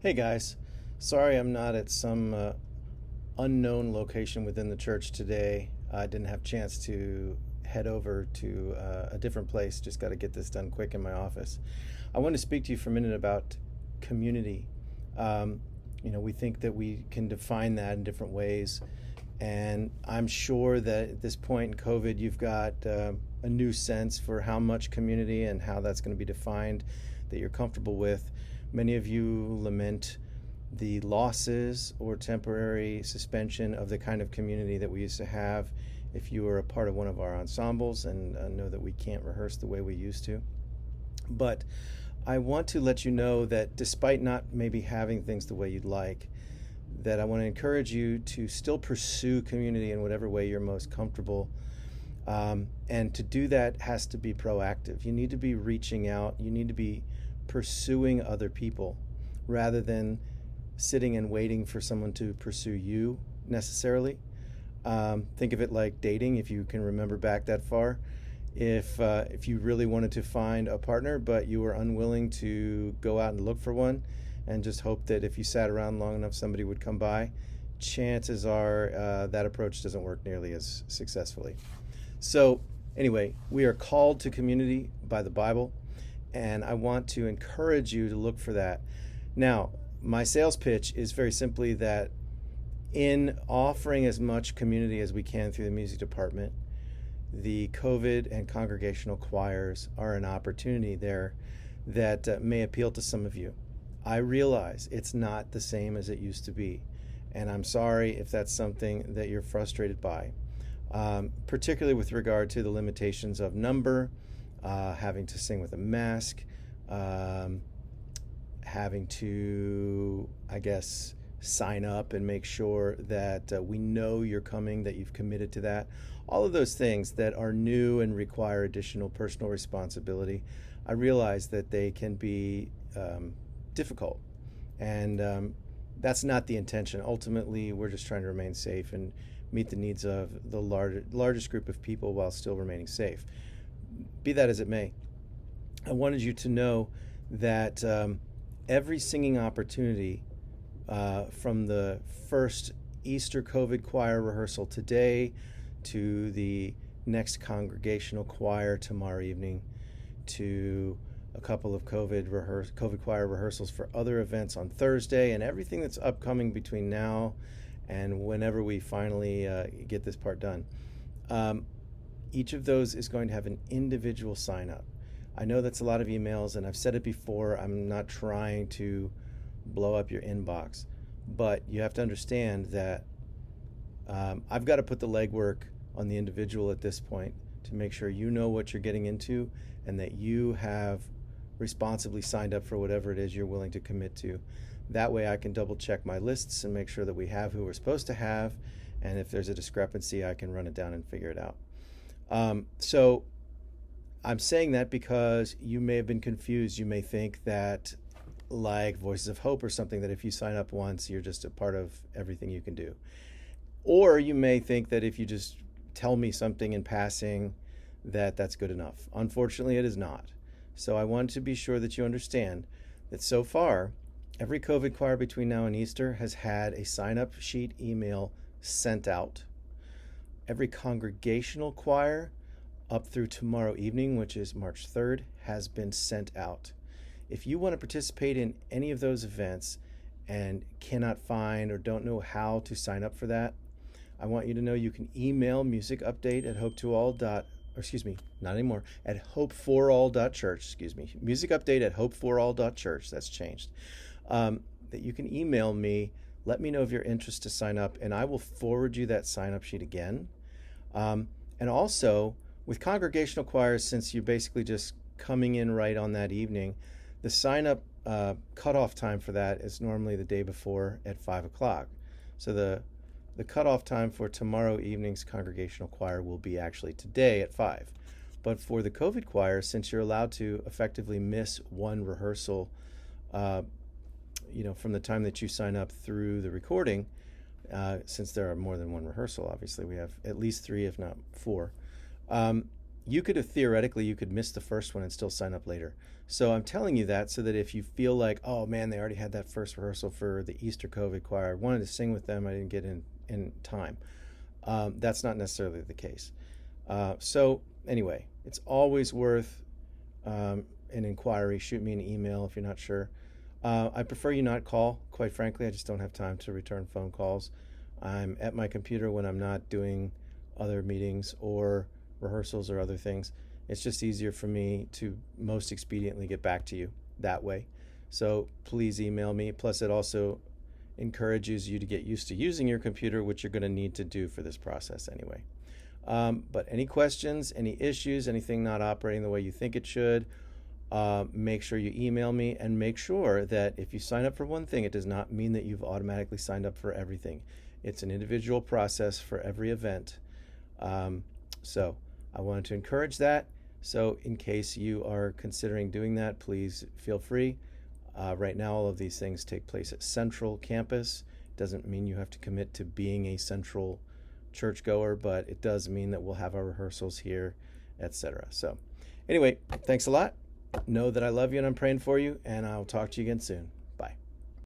Hey guys, sorry I'm not at some unknown location within the church today. I didn't have a chance to head over to a different place. Just got to get this done quick in my office. I want to speak to you for a minute about community. Um, we think that we can define that in different ways. And I'm sure that at this point in COVID, you've got a new sense for how much community and how that's going to be defined that you're comfortable with. Many of you lament the losses or temporary suspension of the kind of community that we used to have if you were a part of one of our ensembles, and know that we can't rehearse the way we used to. But I want to let you know that despite not maybe having things the way you'd like, that I want to encourage you to still pursue community in whatever way you're most comfortable. And to do that has to be proactive. You need to be reaching out. You need to be pursuing other people rather than sitting and waiting for someone to pursue you necessarily. Think of it like dating, if you can remember back that far. If you really wanted to find a partner, but you were unwilling to go out and look for one, and just hope that if you sat around long enough, somebody would come by, chances are that approach doesn't work nearly as successfully. So, anyway, we are called to community by the Bible, and I want to encourage you to look for that. Now, my sales pitch is very simply that in offering as much community as we can through the music department, the COVID and congregational choirs are an opportunity there that may appeal to some of you. I realize it's not the same as it used to be, and I'm sorry if that's something that you're frustrated by, particularly with regard to the limitations of number, having to sing with a mask, having to, I guess, sign up and make sure that we know you're coming, that you've committed to that. All of those things that are new and require additional personal responsibility, I realize that they can be difficult, and that's not the intention. Ultimately, we're just trying to remain safe and meet the needs of the largest group of people while still remaining safe. Be that as it may, I wanted you to know that every singing opportunity from the first Easter COVID choir rehearsal today to the next congregational choir tomorrow evening to a couple of COVID choir rehearsals for other events on Thursday, and everything that's upcoming between now and whenever we finally get this part done. Each of those is going to have an individual sign up. I know that's a lot of emails, and I've said it before, I'm not trying to blow up your inbox, but you have to understand that I've got to put the legwork on the individual at this point to make sure you know what you're getting into and that you have responsibly signed up for whatever it is you're willing to commit to. That way I can double check my lists and make sure that we have who we're supposed to have, and if there's a discrepancy, I can run it down and figure it out. So I'm saying that because you may have been confused. You may think that, like Voices of Hope or something, that if you sign up once, you're just a part of everything you can do. Or you may think that if you just tell me something in passing, that that's good enough. Unfortunately, it is not. So I want to be sure that you understand that so far, every COVID choir between now and Easter has had a sign-up sheet email sent out. Every congregational choir up through tomorrow evening, which is March 3rd, has been sent out. If you want to participate in any of those events and cannot find or don't know how to sign up for that, I want you to know you can email musicupdate at hopeforall.church. Musicupdate at hopeforall.church. That's changed. That you can email me, let me know of your interest to sign up, and I will forward you that sign-up sheet again. And also, with congregational choirs, since you're basically just coming in right on that evening, the sign-up cutoff time for that is normally the day before at 5 o'clock. So the cutoff time for tomorrow evening's congregational choir will be actually today at 5. But for the COVID choir, since you're allowed to effectively miss one rehearsal, from the time that you sign up through the recording, since there are more than one rehearsal, obviously we have at least 3, if not 4. you could have theoretically you could miss the first one and still sign up later. So I'm telling you that so that if you feel like, oh man, they already had that first rehearsal for the Easter COVID choir, I wanted to sing with them, I didn't get in time. That's not necessarily the case. So anyway, it's always worth an inquiry. Shoot me an email if you're not sure. I prefer you not call, quite frankly. I just don't have time to return phone calls. I'm at my computer when I'm not doing other meetings or rehearsals or other things. It's just easier for me to most expediently get back to you that way. So please email me. Plus, it also encourages you to get used to using your computer, which you're going to need to do for this process anyway. But any questions, any issues, anything not operating the way you think it should, make sure you email me, and make sure that if you sign up for one thing, it does not mean that you've automatically signed up for everything. It's an individual process for every event. So I wanted to encourage that. So in case you are considering doing that, please feel free. Right now, all of these things take place at Central Campus. Doesn't mean you have to commit to being a Central churchgoer, but it does mean that we'll have our rehearsals here, etc. So anyway, thanks a lot. Know that I love you and I'm praying for you, and I'll talk to you again soon.